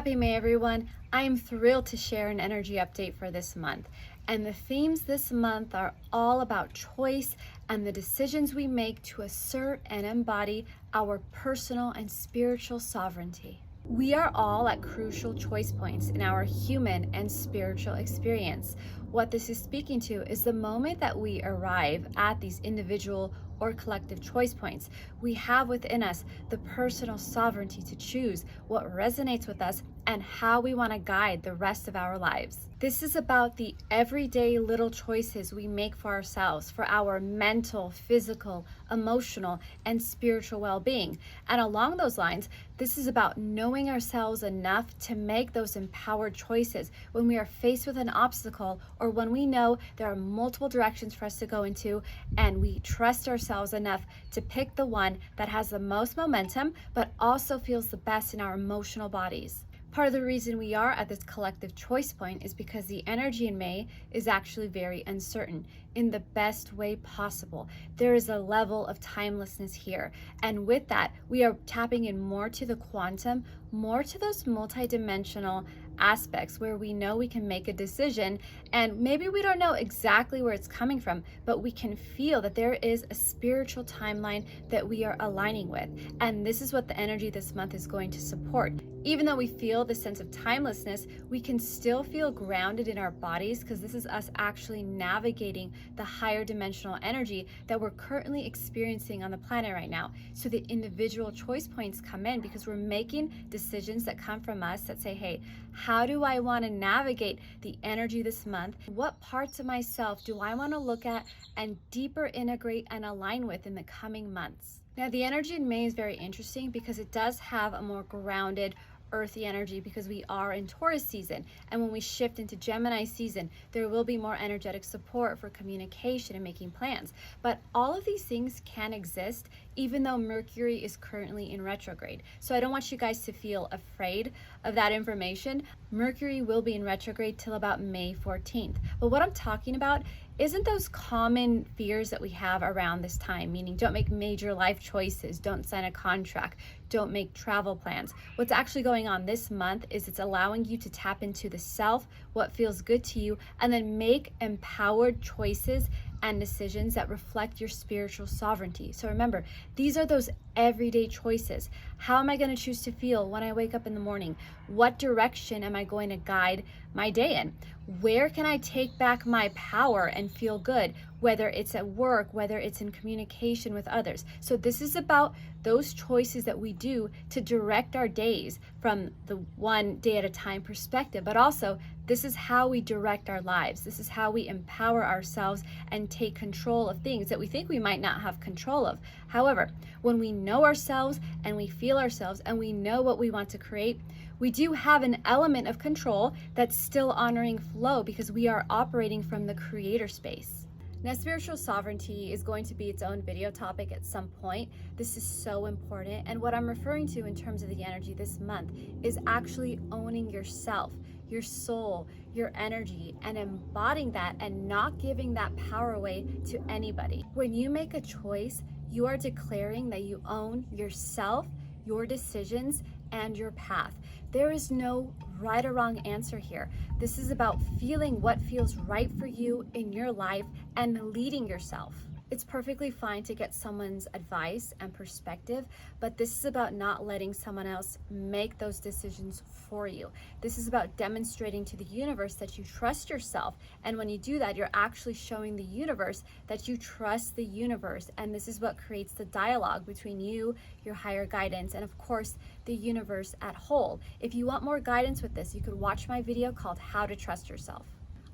Happy May, everyone. I am thrilled to share an energy update for this month. And the themes this month are all about choice and the decisions we make to assert and embody our personal and spiritual sovereignty. We are all at crucial choice points in our human and spiritual experience. What this is speaking to is the moment that we arrive at these individual or collective choice points. We have within us the personal sovereignty to choose what resonates with us and how we want to guide the rest of our lives. This is about the everyday little choices we make for ourselves, for our mental, physical, emotional, and spiritual well-being. And along those lines, this is about knowing ourselves enough to make those empowered choices when we are faced with an obstacle or when we know there are multiple directions for us to go into, and we trust ourselves enough to pick the one that has the most momentum but also feels the best in our emotional bodies. Part of the reason we are at this collective choice point is because the energy in May is actually very uncertain in the best way possible. There is a level of timelessness here. And with that, we are tapping in more to the quantum, more to those multidimensional aspects where we know we can make a decision, and maybe we don't know exactly where it's coming from, but we can feel that there is a spiritual timeline that we are aligning with. And this is what the energy this month is going to support. Even though we feel the sense of timelessness, we can still feel grounded in our bodies because this is us actually navigating the higher dimensional energy that we're currently experiencing on the planet right now. So the individual choice points come in because we're making decisions that come from us that say, hey, how do I want to navigate the energy this month? What parts of myself do I want to look at and deeper integrate and align with in the coming months? Now, the energy in May is very interesting because it does have a more grounded, earthy energy because we are in Taurus season, and when we shift into Gemini season, there will be more energetic support for communication and making plans. But all of these things can exist even though Mercury is currently in retrograde. So I don't want you guys to feel afraid of that information. Mercury will be in retrograde till about May 14th. But what I'm talking about isn't those common fears that we have around this time, meaning don't make major life choices, don't sign a contract, don't make travel plans. What's actually going on this month is it's allowing you to tap into the self, what feels good to you, and then make empowered choices and decisions that reflect your spiritual sovereignty. So remember, these are those everyday choices. How am I going to choose to feel when I wake up in the morning? What direction am I going to guide my day in? Where can I take back my power and feel good, whether it's at work, whether it's in communication with others? So this is about those choices that we do to direct our days from the one day at a time perspective, but also this is how we direct our lives. This is how we empower ourselves and take control of things that we think we might not have control of. However, when we know ourselves and we feel ourselves and we know what we want to create, we do have an element of control that's still honoring flow because we are operating from the creator space. Now, spiritual sovereignty is going to be its own video topic at some point. This is so important. And what I'm referring to in terms of the energy this month is actually owning yourself, your soul, your energy, and embodying that and not giving that power away to anybody. When you make a choice, you are declaring that you own yourself, your decisions, and your path. There is no right or wrong answer here. This is about feeling what feels right for you in your life and leading yourself. It's perfectly fine to get someone's advice and perspective, but this is about not letting someone else make those decisions for you. This is about demonstrating to the universe that you trust yourself. And when you do that, you're actually showing the universe that you trust the universe. And this is what creates the dialogue between you, your higher guidance, and of course, the universe at whole. If you want more guidance with this, you could watch my video called How to Trust Yourself.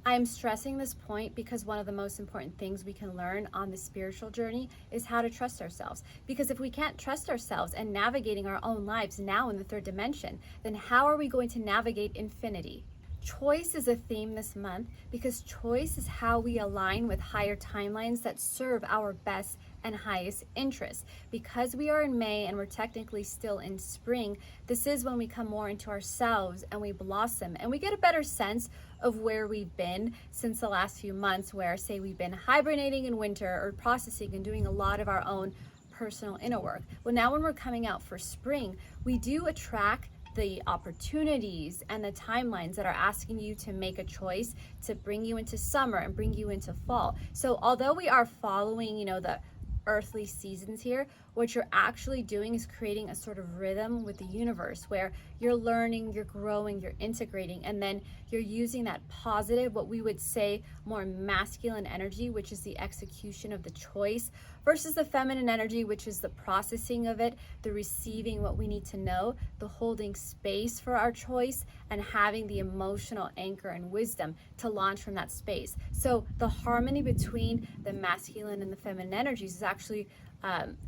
I'm stressing this point because one of the most important things we can learn on the spiritual journey is how to trust ourselves. Because if we can't trust ourselves and navigating our own lives now in the third dimension, then how are we going to navigate infinity? Choice is a theme this month because choice is how we align with higher timelines that serve our best and highest interests. Because we are in May and we're technically still in spring, this is when we come more into ourselves and we blossom and we get a better sense of where we've been since the last few months, where say we've been hibernating in winter or processing and doing a lot of our own personal inner work. Well, now when we're coming out for spring, we do attract the opportunities and the timelines that are asking you to make a choice to bring you into summer and bring you into fall. So although we are following, the earthly seasons here, what you're actually doing is creating a sort of rhythm with the universe where you're learning, you're growing, you're integrating, and then you're using that positive, what we would say more masculine energy, which is the execution of the choice, versus the feminine energy, which is the processing of it, the receiving what we need to know, the holding space for our choice, and having the emotional anchor and wisdom to launch from that space. So the harmony between the masculine and the feminine energies is actually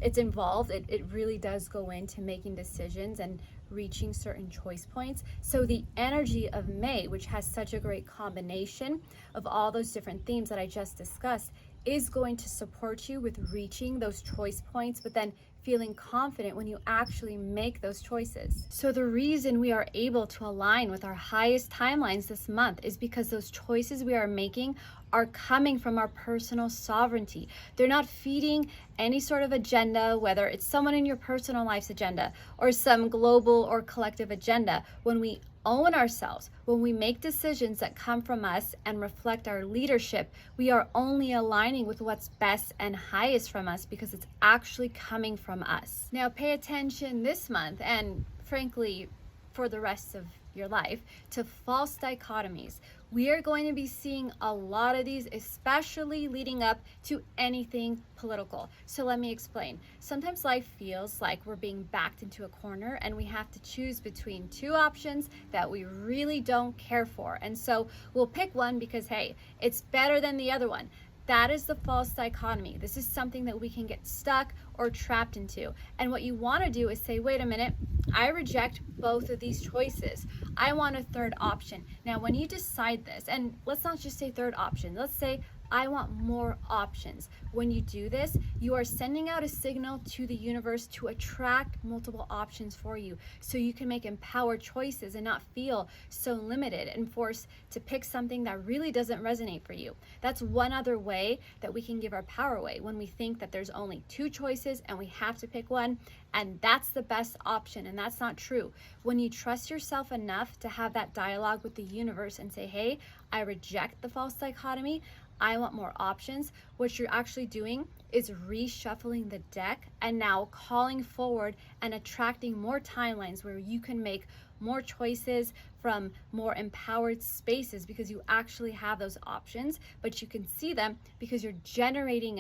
it's involved. It really does go into making decisions and reaching certain choice points. So the energy of May, which has such a great combination of all those different themes that I just discussed, is going to support you with reaching those choice points, but then feeling confident when you actually make those choices. So the reason we are able to align with our highest timelines this month is because those choices we are making are coming from our personal sovereignty. They're not feeding any sort of agenda, whether it's someone in your personal life's agenda or some global or collective agenda. When we own ourselves, when we make decisions that come from us and reflect our leadership, we are only aligning with what's best and highest from us because it's actually coming from us. Now pay attention this month, and frankly for the rest of your life, to false dichotomies. We are going to be seeing a lot of these, especially leading up to anything political. So let me explain. Sometimes life feels like we're being backed into a corner and we have to choose between two options that we really don't care for. And so we'll pick one because, hey, it's better than the other one. That is the false dichotomy. This is something that we can get stuck or trapped into. And what you want to do is say, wait a minute, I reject both of these choices. I want a third option. Now, when you decide this, and let's not just say third option, let's say I want more options. When you do this, you are sending out a signal to the universe to attract multiple options for you so you can make empowered choices and not feel so limited and forced to pick something that really doesn't resonate for you. That's one other way that we can give our power away, when we think that there's only two choices and we have to pick one and that's the best option, and that's not true. When you trust yourself enough to have that dialogue with the universe and say, hey, I reject the false dichotomy, I want more options, what you're actually doing is reshuffling the deck and now calling forward and attracting more timelines where you can make more choices from more empowered spaces because you actually have those options, but you can see them because you're generating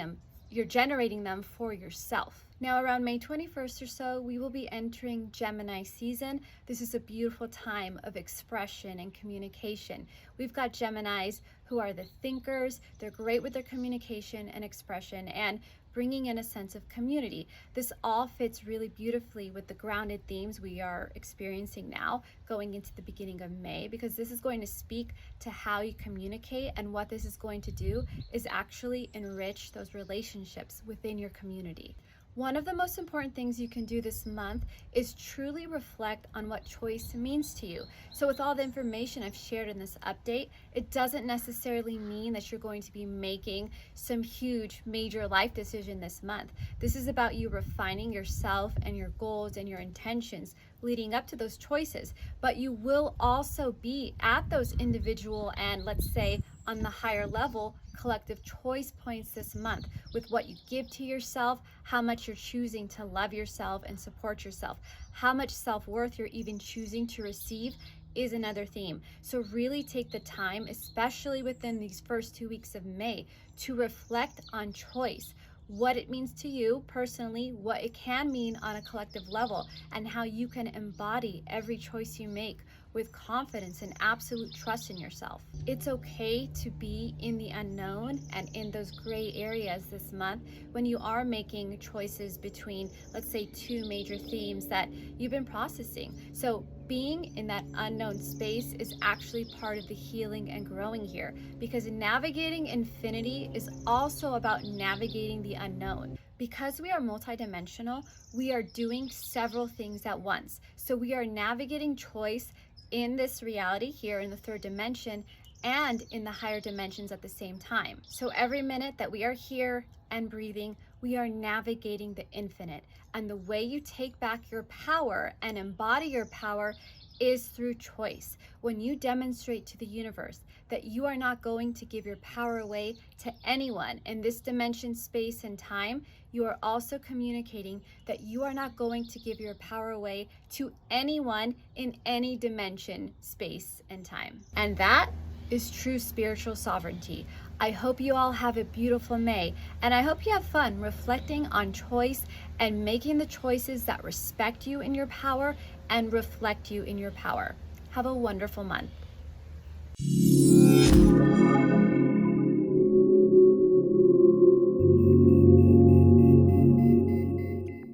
them for yourself. Now around May 21st or so, we will be entering Gemini season. This is a beautiful time of expression and communication. We've got Geminis who are the thinkers. They're great with their communication and expression and bringing in a sense of community. This all fits really beautifully with the grounded themes we are experiencing now going into the beginning of May, because this is going to speak to how you communicate, and what this is going to do is actually enrich those relationships within your community. One of the most important things you can do this month is truly reflect on what choice means to you. So with all the information I've shared in this update, it doesn't necessarily mean that you're going to be making some huge major life decision this month. This is about you refining yourself and your goals and your intentions leading up to those choices. But you will also be at those individual and, let's say, on the higher level collective choice points this month with what you give to yourself, how much you're choosing to love yourself and support yourself, how much self-worth you're even choosing to receive is another theme. So really take the time, especially within these first 2 weeks of May, to reflect on choice, what it means to you personally, what it can mean on a collective level, and how you can embody every choice you make with confidence and absolute trust in yourself. It's okay to be in the unknown and in those gray areas this month when you are making choices between, let's say, two major themes that you've been processing. So being in that unknown space is actually part of the healing and growing here, because navigating infinity is also about navigating the unknown. Because we are multidimensional, we are doing several things at once. So we are navigating choice in this reality here in the third dimension and in the higher dimensions at the same time. So every minute that we are here and breathing, we are navigating the infinite. And the way you take back your power and embody your power is through choice. When you demonstrate to the universe that you are not going to give your power away to anyone in this dimension, space, and time, you are also communicating that you are not going to give your power away to anyone in any dimension, space, and time. And that is true spiritual sovereignty. I hope you all have a beautiful May, and I hope you have fun reflecting on choice and making the choices that respect you in your power and reflect you in your power. Have a wonderful month.